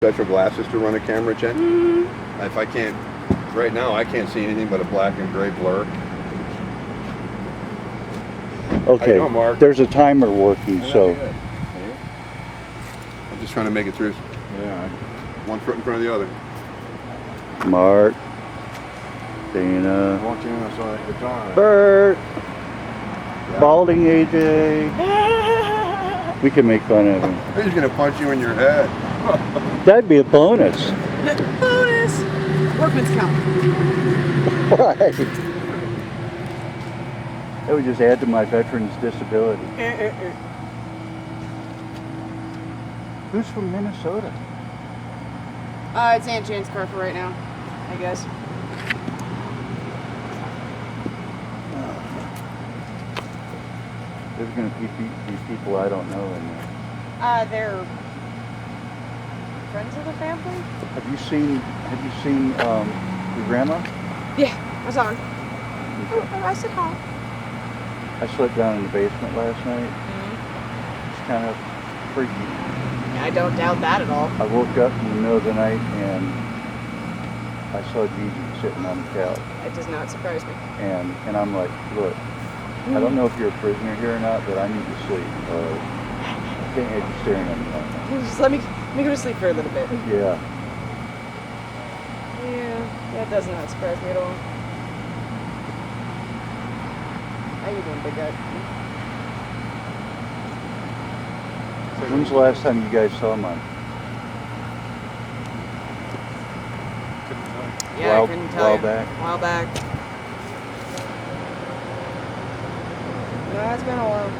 special glasses to run a camera check? If I can't, right now I can't see anything but a black and gray blur. Okay, know, Mark. there's a timer working, so. I'm just trying to make it through. Yeah. One foot in front of the other. Mark, Dana, Watching us on the guitar. Bert, balding AJ. We can make fun of him. He's gonna punch you in your head. That'd be a bonus. Bonus! Workman's comp. Right. That would just add to my veteran's disability. Who's from Minnesota? It's Aunt Jane's car for right now, I guess. There's going to be people I don't know in there. They're friends of the family? Have you seen your grandma? Yeah, I saw her. I said hi. I slept down in the basement last night. It's kind of freaky. I don't doubt that at all. I woke up in the middle of the night and I saw Gigi sitting on the couch. It does not surprise me. And I'm like, look, I don't know if you're a prisoner here or not, but I need to sleep. I can't have you staring at me like that. Just let me go to sleep for a little bit. Yeah. Yeah, that does not surprise me at all. How you doing, big guy? When's the last time you guys saw mine? Yeah, I couldn't tell you. While back. No, it's been a while.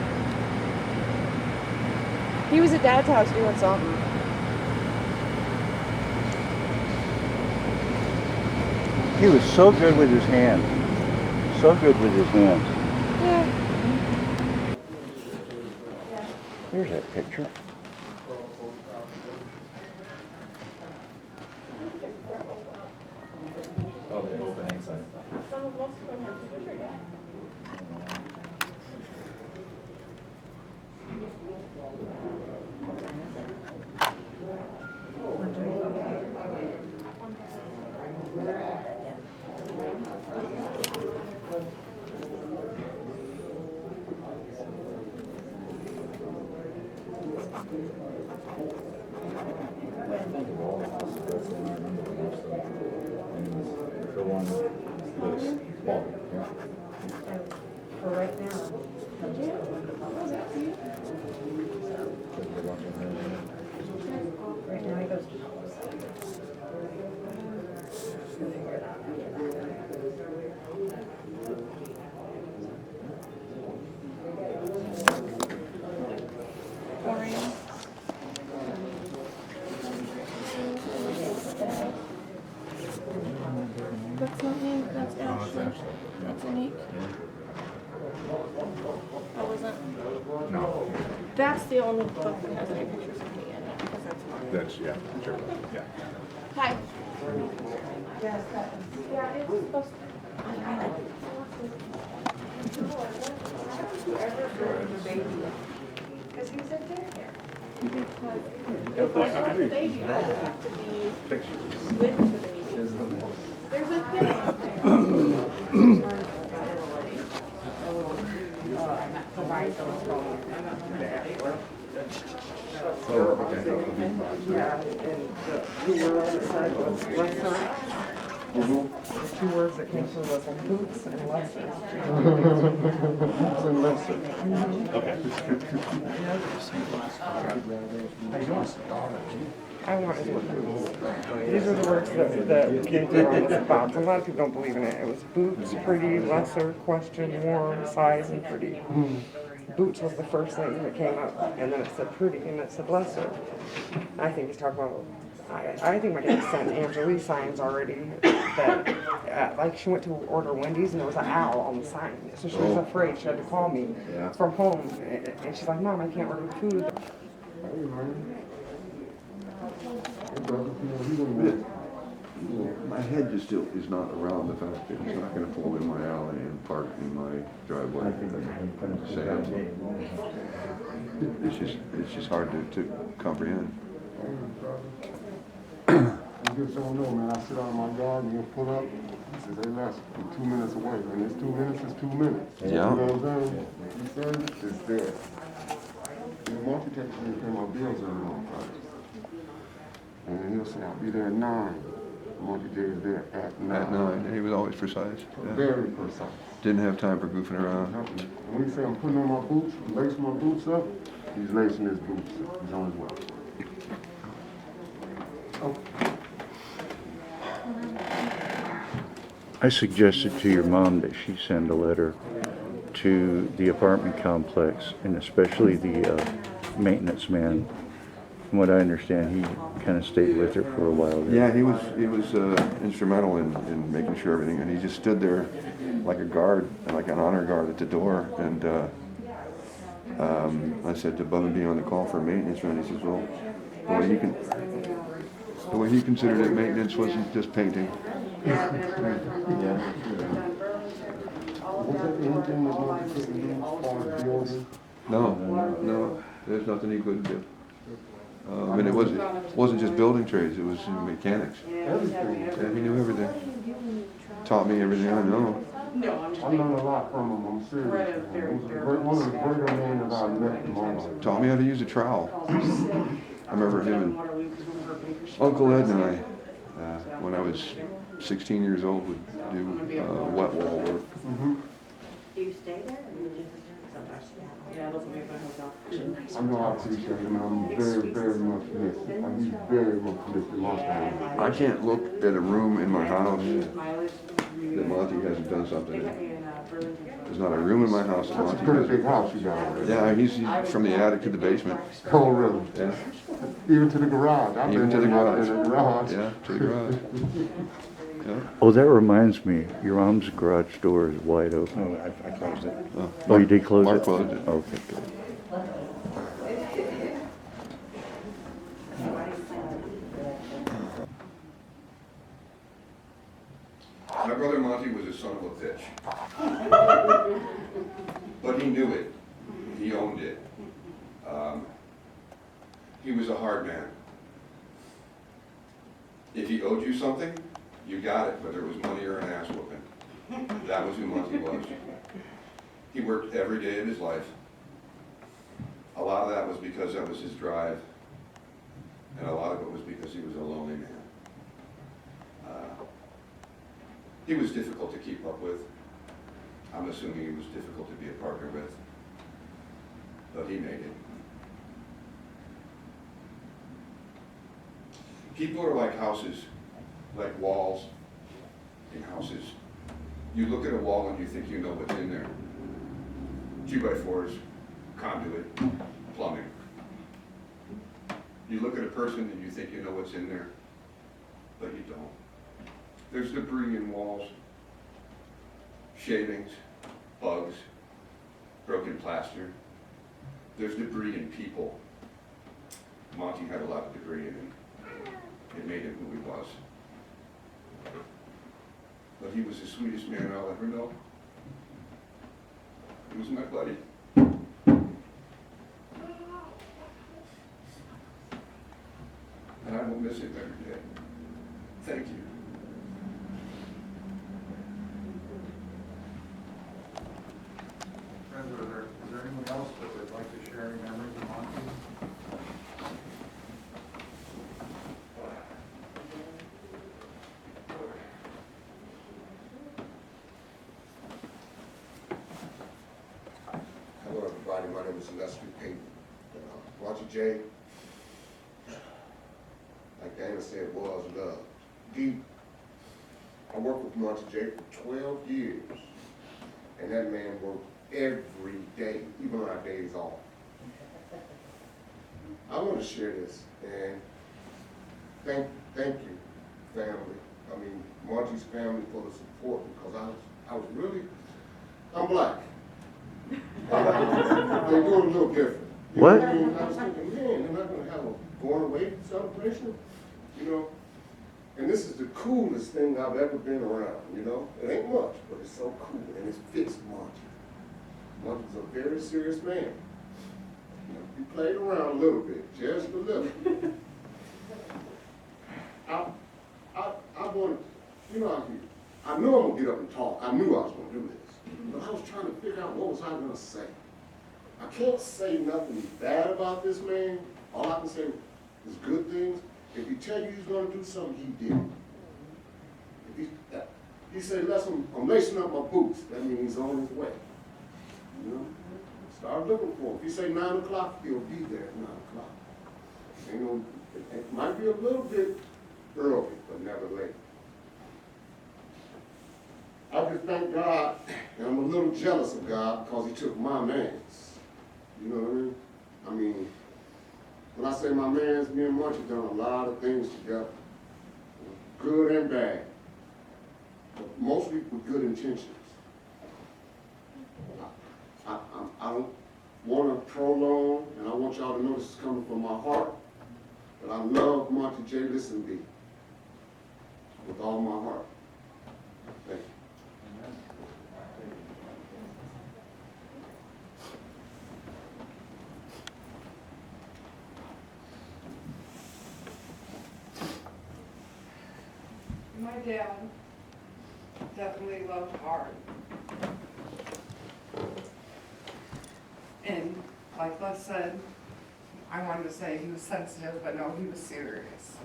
He was at Dad's house doing something. He was so good with his hands. So good with his hands. Yeah. Here's that picture. For right now. Right now he goes to That's not me, that's Ashley. That's unique. That wasn't. No. That's the only book that has any pictures of me in it. Because that's mine. That's, yeah, sure. Yeah. Hi. Yeah, it's supposed to. because he's a daycare. Because if I have the baby, I have to be with the baby. There's a thing. Yeah, and the 2 words that said was lesser. The 2 words that came through was boots and lesser. Boots and lesser. I wanted to. These are the words that came through on this box. A lot of people don't believe in it. It was boots, pretty, lesser, question, warm, size, and pretty. Boots was the first thing that came up, and then it said pretty, and it said lesser. I think he's talking about. I think my dad sent Angelique signs already that, like, she went to order Wendy's and there was an owl on the sign. So she was afraid. She had to call me from home, and she's like, "Mom, I can't order food." My head just still is not around the fact that he's not going to pull in my alley and park in my driveway. It's just hard to comprehend. just don't know, man. I sit out in my garden and pull up. He says, hey, Les, I'm 2 minutes away. And it's 2 minutes, it's 2 minutes. Yeah. You know what I'm saying? You said it's there. And Monte takes me to pay my bills every month, right? And then he'll say, I'll be there at 9. Monte J is there at 9. At 9, he was always precise. Yeah. Very precise. Didn't have time for goofing around. Nothing. When he say I'm putting on my boots, lacing my boots up, he's lacing his boots up. He's on his way. I suggested to your mom that she send a letter to the apartment complex, and especially the maintenance man. From what I understand, he kind of stayed with her for a while there. Yeah, he was instrumental in making sure everything, and he just stood there like a guard, like an honor guard at the door. And I said, above and beyond the call for maintenance, and he says, well, the way he considered it, maintenance wasn't just painting. Was there anything that Monte couldn't do as far as building? No, there's nothing he couldn't do. And it wasn't just building trades, it was mechanics. Everything. Yeah, he knew everything. Taught me everything I know. I learned a lot from him, I'm serious. He was one of the greater men that I've met in my life. Taught me how to use a trowel. I remember him and Uncle Ed and I, when I was 16 years old, would do wet wall work. Do you stay there? Yeah, those will be a good hotel. I know I appreciate him, and I'm very, very much missed. He's very much missed in my family. I can't look at a room in my house that Monte hasn't done something in. There's not a room in my house that That's a Monte pretty hasn't. big house you got over there. Yeah, he's from the attic to the basement. Oh, really? Yeah, Even to the garage. I've even been to the garage. in the garage. Yeah, to the garage. Yeah. Oh, that reminds me, your mom's garage door is wide open. Oh, I closed it. Oh, you did close it? Mark closed it. Okay, good. My brother Monte was a son of a bitch. But he knew it. He owned it. He was a hard man. If he owed you something, you got it, whether it was money or an ass whooping. That was who Monte was. He worked every day of his life. A lot of that was because that was his drive, and a lot of it was because he was a lonely man. He was difficult to keep up with. I'm assuming he was difficult to be a partner with, but he made it. People are like houses, like walls in houses. You look at a wall and you think you know what's in there. 2x4s, conduit, plumbing. You look at a person and you think you know what's in there, but you don't. There's debris in walls, shavings, bugs, broken plaster. There's debris in people. Monte had a lot of debris in him. It made him who he was. But he was the sweetest man I'll ever know. He was my buddy. And I will miss him every day. Thank you. Friends, is there anyone else that would like to share any memories of Monte? Hello, everybody. My name is Lester Payton. Monte J, like Dana said, was love. Deep. I worked with Monte J for 12 years, and that man worked every day, even on our days off. I want to share this, and thank you, family. I mean, Monte's family for the support, because I'm black. They do it a little different. You What? know, I was thinking, man, they're not gonna have a going away celebration, you know? And this is the coolest thing I've ever been around, you know? It ain't much, but it's so cool, and it fits Monte. Monte's a very serious man. You know, he played around a little bit, just a little. I knew I'm gonna get up and talk. I knew I was gonna do this. But I was trying to figure out what was I gonna say. I can't say nothing bad about this man. All I can say is good things. If he tell you he's gonna do something, he did. If he said, listen, I'm lacing up my boots, that means he's on his way. You know? Start looking for him. If he say 9 o'clock, he'll be there at 9 o'clock. You know, it might be a little bit early, but never late. I just thank God, and I'm a little jealous of God because he took my mans. You know what I mean? I mean, when I say my mans, me and Monte done a lot of things together, good and bad, but mostly with good intentions. I don't want to prolong, and I want y'all to know this is coming from my heart, but I love Monte J. LisenBee's with all my heart. Thank you. My dad definitely loved hard. And like Les said, I wanted to say he was sensitive, but no, he was serious.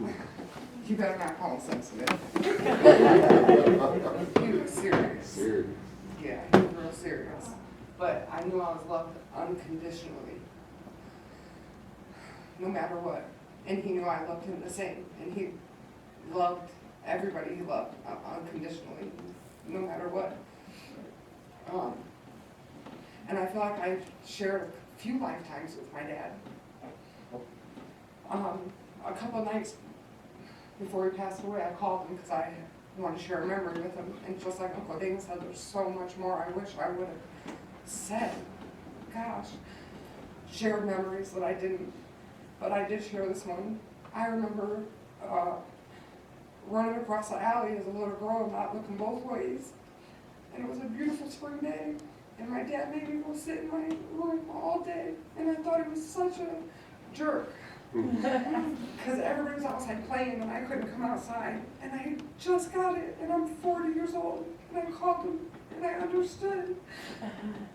You better not call him sensitive. He was serious. Serious. Yeah, he was real serious. But I knew I was loved unconditionally, no matter what. And he knew I loved him the same. And he loved everybody he loved unconditionally, no matter what. And I feel like I shared a few lifetimes with my dad. A couple of nights before he passed away, I called him because I wanted to share a memory with him. And just like Uncle Dane said, there's so much more I wish I would have said. Gosh, shared memories that I didn't, but I did share this one. I remember running across the alley as a little girl, not looking both ways. And it was a beautiful spring day. And my dad made me go sit in my room all day. And I thought he was such a jerk. Because everybody was outside playing and I couldn't come outside. And I just got it. And I'm 40 years old. And I called him and I understood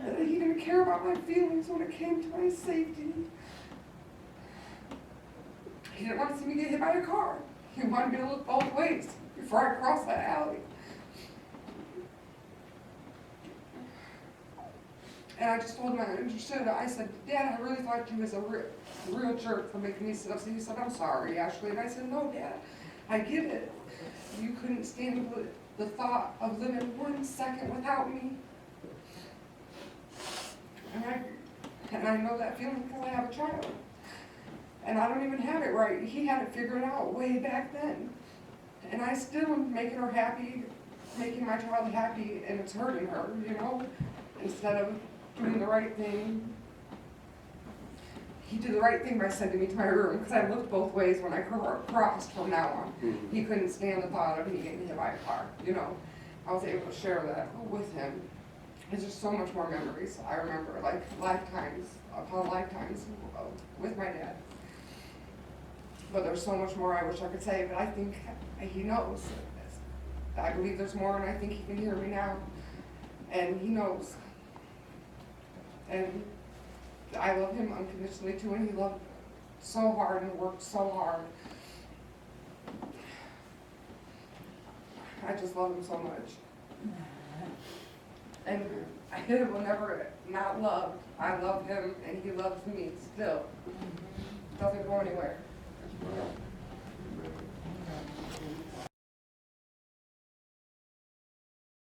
that he didn't care about my feelings when it came to my safety. He didn't want to see me get hit by a car. He wanted me to look both ways before I crossed that alley. And I just told him I understood. I said, Dad, I really thought you was a real jerk for making me sit up. So he said, I'm sorry, Ashley. And I said, no, Dad, I get it. You couldn't stand the thought of living 1 second without me. And I know that feeling because I have a child. And I don't even have it right. He had it figured out way back then. And I still am making her happy, making my child happy, and it's hurting her, you know? Instead of doing the right thing. He did the right thing by sending me to my room, because I looked both ways when I crossed from now on. He couldn't stand the thought of me getting hit by a car, you know? I was able to share that with him. There's just so much more memories I remember, like lifetimes upon lifetimes with my dad. But there's so much more I wish I could say, but I think he knows. I believe there's more, and I think he can hear me now. And he knows. And I love him unconditionally too, and he loved so hard and worked so hard. I just love him so much. And I will never not love. I love him, and he loves me still. Doesn't go anywhere.